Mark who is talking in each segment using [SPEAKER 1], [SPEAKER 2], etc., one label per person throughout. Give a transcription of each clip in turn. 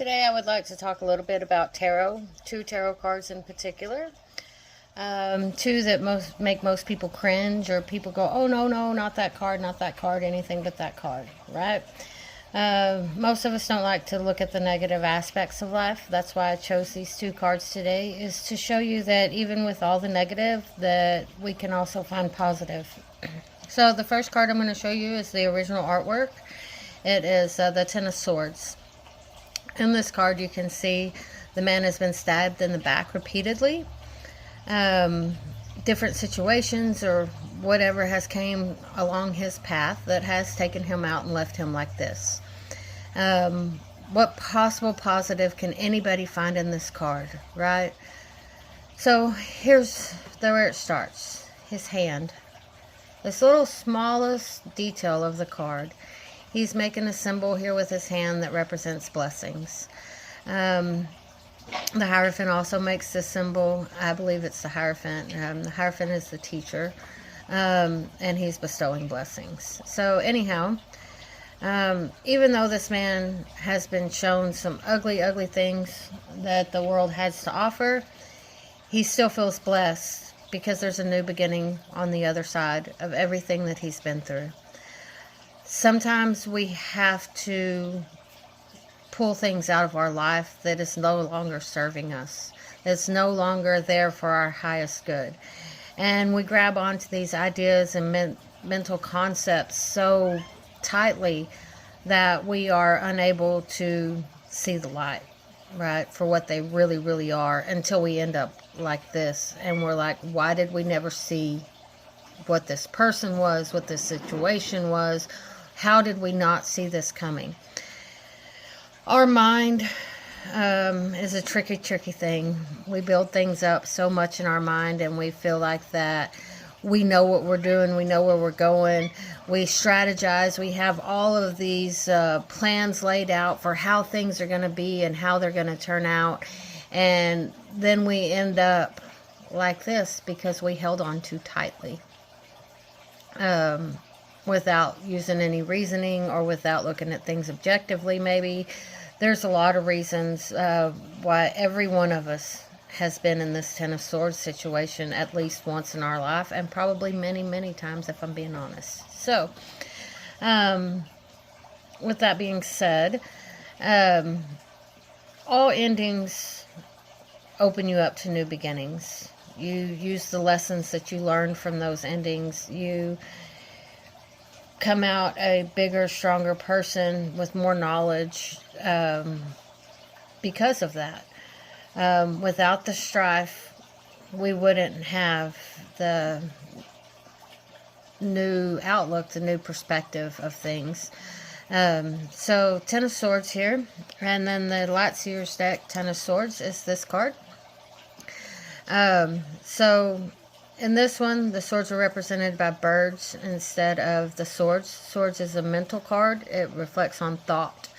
[SPEAKER 1] Today I would like to talk a little bit about tarot, two tarot cards in particular. Two that make most people cringe, or people go, oh no, not that card, not that card, anything but that card, right? Most of us don't like to look at the negative aspects of life. That's why I chose these two cards today, is to show you that even with all the negative, that we can also find positive. So the first card I'm going to show you is the original artwork. It is the Ten of Swords. In this card, you can see the man has been stabbed in the back repeatedly. Different situations or whatever has came along his path that has taken him out and left him like this. What possible positive can anybody find in this card, right? So here's where it starts. His hand. This little smallest detail of the card. He's making a symbol here with his hand that represents blessings. The Hierophant also makes this symbol. I believe it's the Hierophant. The Hierophant is the teacher, and he's bestowing blessings. So anyhow, even though this man has been shown some ugly, ugly things that the world has to offer, he still feels blessed because there's a new beginning on the other side of everything that he's been through. Sometimes we have to pull things out of our life that is no longer serving us, that's no longer there for our highest good. And we grab onto these ideas and mental concepts so tightly that we are unable to see the light, right, for what they really, really are, until we end up like this. And we're like, why did we never see what this person was, what this situation was? How did we not see this coming? Our mind is a tricky, tricky thing. We build things up so much in our mind, and we feel like that we know what we're doing, we know where we're going, we strategize, we have all of these plans laid out for how things are going to be and how they're going to turn out, and then we end up like this because we held on too tightly. Without using any reasoning or without looking at things objectively, maybe. There's a lot of reasons why every one of us has been in this Ten of Swords situation at least once in our life, and probably many, many times if I'm being honest. So, with that being said, all endings open you up to new beginnings. You use the lessons that you learned from those endings. You come out a bigger, stronger person with more knowledge because of that. Without the strife, we wouldn't have the new outlook, the new perspective of things. So Ten of Swords here, and then the Light Seer's deck, Ten of Swords, is this card. So in this one, the swords are represented by birds instead of the swords. Swords is a mental card. It reflects on thought.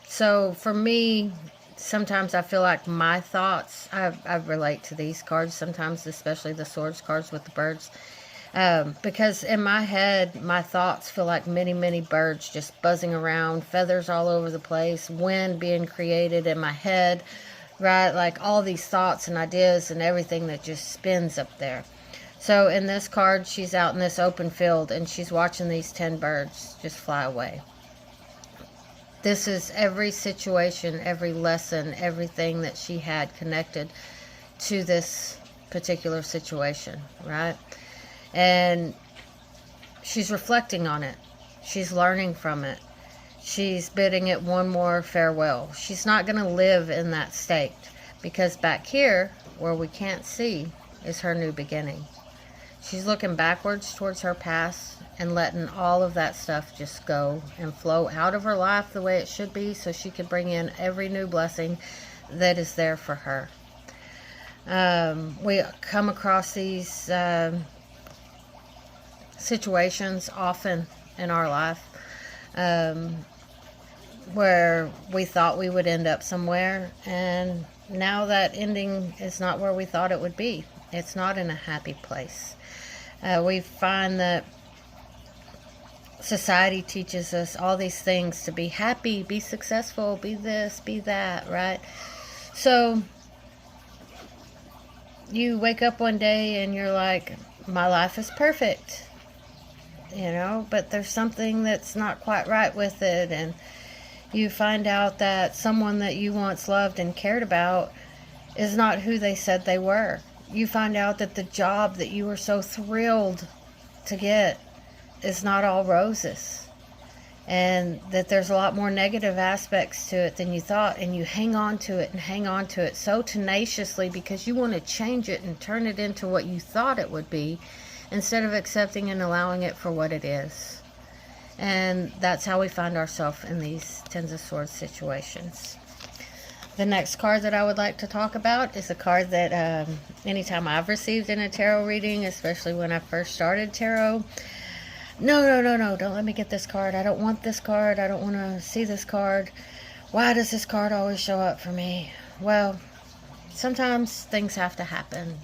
[SPEAKER 1] So for me, sometimes I feel like my thoughts, I relate to these cards sometimes, especially the swords cards with the birds. Because in my head, my thoughts feel like many, many birds just buzzing around, feathers all over the place, wind being created in my head. Right, like all these thoughts and ideas and everything that just spins up there. So in this card, she's out in this open field and she's watching these 10 birds just fly away. This is every situation, every lesson, everything that she had connected to this particular situation, right? And she's reflecting on it. She's learning from it. She's bidding it one more farewell. She's not going to live in that state, because back here, where we can't see, is her new beginning. She's looking backwards towards her past and letting all of that stuff just go and flow out of her life the way it should be, so she can bring in every new blessing that is there for her. We come across these situations often in our life, where we thought we would end up somewhere, and now that ending is not where we thought it would be. It's not in a happy place. We find that society teaches us all these things to be happy, be successful, be this, be that, right? So you wake up one day and you're like, my life is perfect, but there's something that's not quite right with it, and you find out that someone that you once loved and cared about is not who they said they were. You find out that the job that you were so thrilled to get is not all roses, and that there's a lot more negative aspects to it than you thought, and you hang on to it and hang on to it so tenaciously because you want to change it and turn it into what you thought it would be, instead of accepting and allowing it for what it is. And that's how we find ourselves in these Tens of Swords situations. The next card that I would like to talk about is a card that anytime I've received in a tarot reading, especially when I first started tarot, no, don't let me get this card. I don't want this card. I don't want to see this card. Why does this card always show up for me? Well, sometimes things have to happen.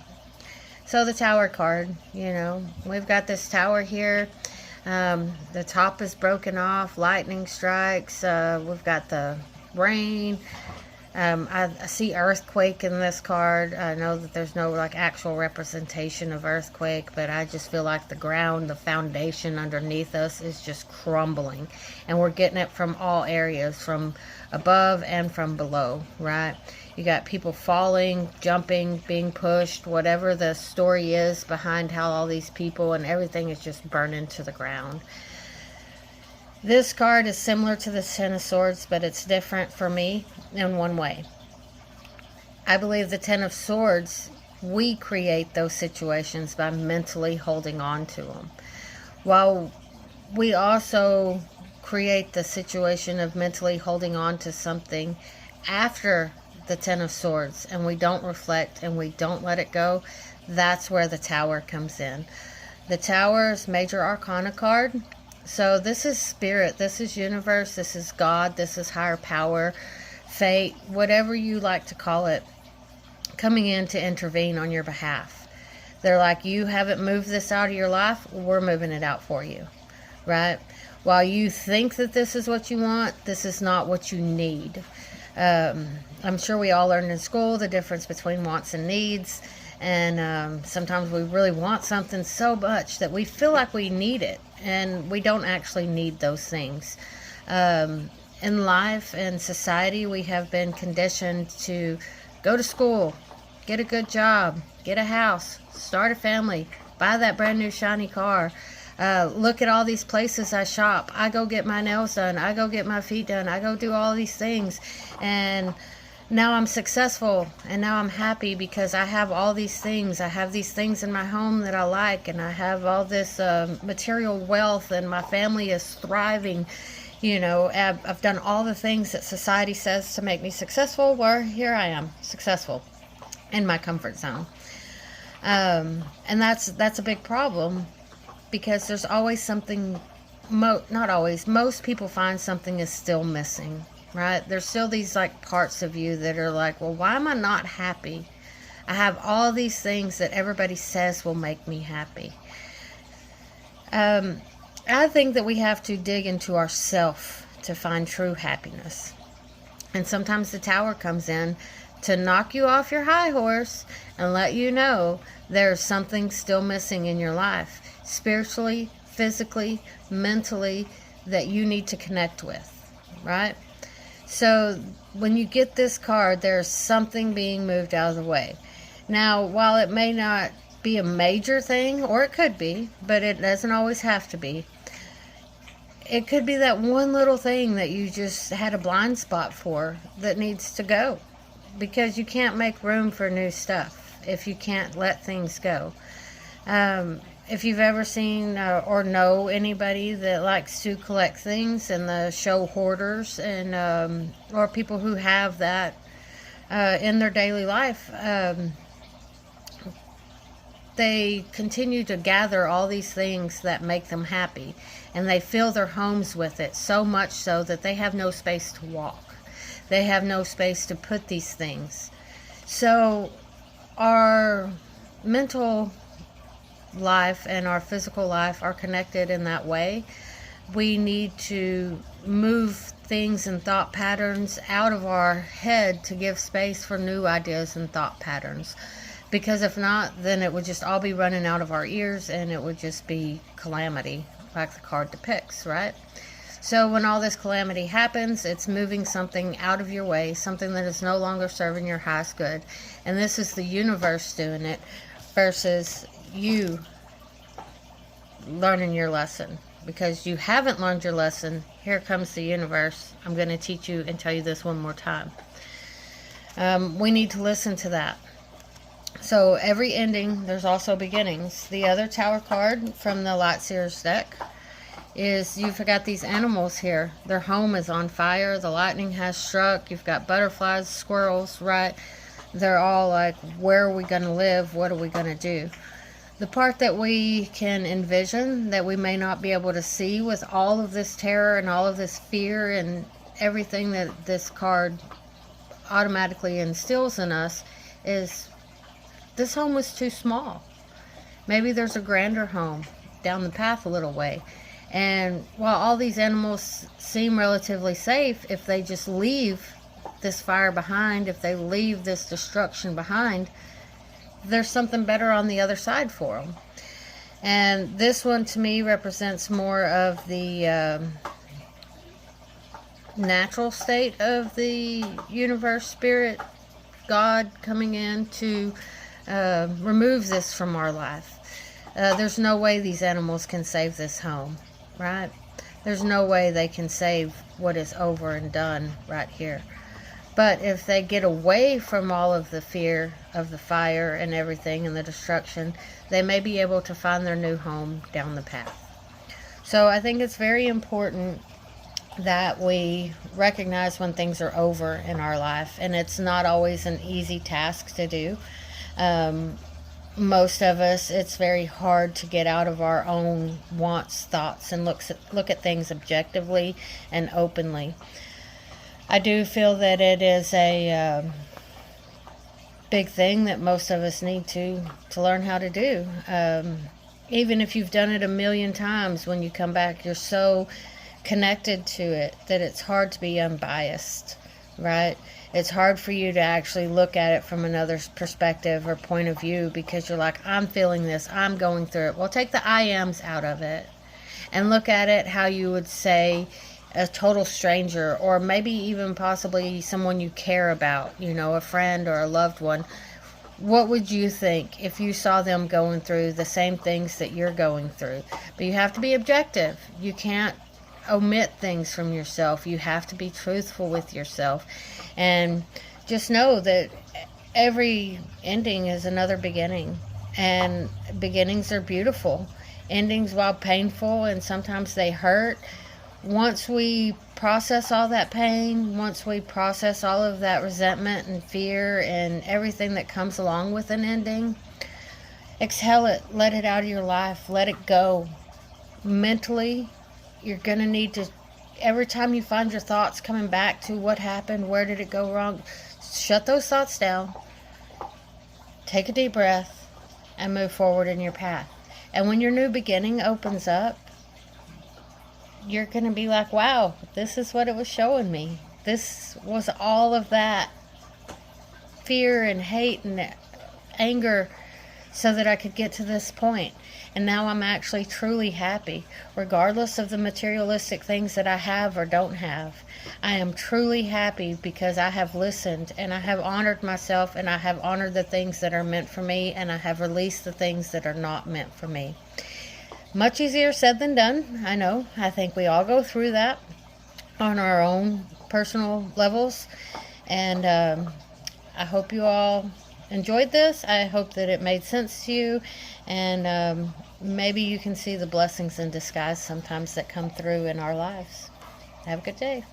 [SPEAKER 1] So the Tower card, we've got this tower here. The top is broken off, lightning strikes, we've got the rain. I see earthquake in this card. I know that there's no actual representation of earthquake, but I just feel like the ground, the foundation underneath us is just crumbling, and we're getting it from all areas, from above and from below, right? You got people falling, jumping, being pushed, whatever the story is behind how all these people and everything is just burning to the ground. This card is similar to the Ten of Swords, but it's different for me in one way. I believe the Ten of Swords, we create those situations by mentally holding on to them, while we also create the situation of mentally holding on to something after the Ten of Swords, and we don't reflect and we don't let it go. That's where the Tower comes in. The Tower is Major Arcana card. So this is spirit, this is universe, this is God, this is higher power, fate, whatever you like to call it, coming in to intervene on your behalf. They're like, you haven't moved this out of your life, we're moving it out for you, right? While you think that this is what you want, this is not what you need. I'm sure we all learned in school the difference between wants and needs. And sometimes we really want something so much that we feel like we need it, and we don't actually need those things. In life and society, we have been conditioned to go to school, get a good job, get a house, start a family, buy that brand new shiny car. Look at all these places I shop. I go get my nails done. I go get my feet done. I go do all these things. And now I'm successful, and now I'm happy because I have all these things. I have these things in my home that I like, and I have all this material wealth, and my family is thriving. I've done all the things that society says to make me successful, where here I am, successful in my comfort zone. And that's a big problem, because there's always something, not always, most people find something is still missing. Right? There's still these parts of you that are like, well, why am I not happy? I have all these things that everybody says will make me happy. I think that we have to dig into ourself to find true happiness. And sometimes the Tower comes in to knock you off your high horse and let you know there's something still missing in your life, spiritually, physically, mentally, that you need to connect with, right? So when you get this card, there's something being moved out of the way. Now, while it may not be a major thing, or it could be, but it doesn't always have to be. It could be that one little thing that you just had a blind spot for that needs to go, because you can't make room for new stuff if you can't let things go. If you've ever seen or know anybody that likes to collect things, and the show hoarders, and or people who have that in their daily life, they continue to gather all these things that make them happy, and they fill their homes with it, so much so that they have no space to walk. They have no space to put these things. So our mental life and our physical life are connected in that way. we need to move things and thought patterns out of our head to give space for new ideas and thought patterns. Because if not, then it would just all be running out of our ears, and it would just be calamity, like the card depicts, right? So when all this calamity happens, it's moving something out of your way, something that is no longer serving your highest good. And this is the universe doing it versus you learning your lesson. Because you haven't learned your lesson, here comes the universe. I'm going to teach you and tell you this one more time. We need to listen to that. So every ending, there's also beginnings. The other Tower card from the Light Seers deck is you've got these animals here. Their home is on fire. The lightning has struck. You've got butterflies, squirrels, right? They're all like, where are we going to live? What are we going to do? The part that we can envision that we may not be able to see with all of this terror and all of this fear and everything that this card automatically instills in us is this home was too small. Maybe there's a grander home down the path a little way. And while all these animals seem relatively safe, if they just leave this fire behind, if they leave this destruction behind, there's something better on the other side for them. And this one to me represents more of the natural state of the universe, spirit, God coming in to remove this from our life. There's no way these animals can save this home, right? There's no way they can save what is over and done right here. But if they get away from all of the fear of the fire and everything and the destruction, they may be able to find their new home down the path. So I think it's very important that we recognize when things are over in our life, and it's not always an easy task to do. Most of us, it's very hard to get out of our own wants, thoughts, and look at things objectively and openly. I do feel that it is a big thing that most of us need to learn how to do. Even if you've done it a million times, when you come back, you're so connected to it that it's hard to be unbiased, right? It's hard for you to actually look at it from another perspective or point of view, because you're like, I'm feeling this, I'm going through it. Well, take the I ams out of it and look at it how you would say a total stranger, or maybe even possibly someone you care about, you know, a friend or a loved one. What would you think if you saw them going through the same things that you're going through? But you have to be objective. You can't omit things from yourself. You have to be truthful with yourself. And just know that every ending is another beginning. And beginnings are beautiful. Endings, while painful and sometimes they hurt, once we process all that pain, once we process all of that resentment and fear and everything that comes along with an ending, exhale it, let it out of your life, let it go. Mentally, you're going to need to, every time you find your thoughts coming back to what happened, where did it go wrong, shut those thoughts down, take a deep breath, and move forward in your path. And when your new beginning opens up, you're going to be like, wow, this is what it was showing me. This was all of that fear and hate and anger so that I could get to this point. And now I'm actually truly happy, regardless of the materialistic things that I have or don't have. I am truly happy because I have listened and I have honored myself, and I have honored the things that are meant for me, and I have released the things that are not meant for me. Much easier said than done, I know. I think we all go through that on our own personal levels. And I hope you all enjoyed this. I hope that it made sense to you. And maybe you can see the blessings in disguise sometimes that come through in our lives. Have a good day.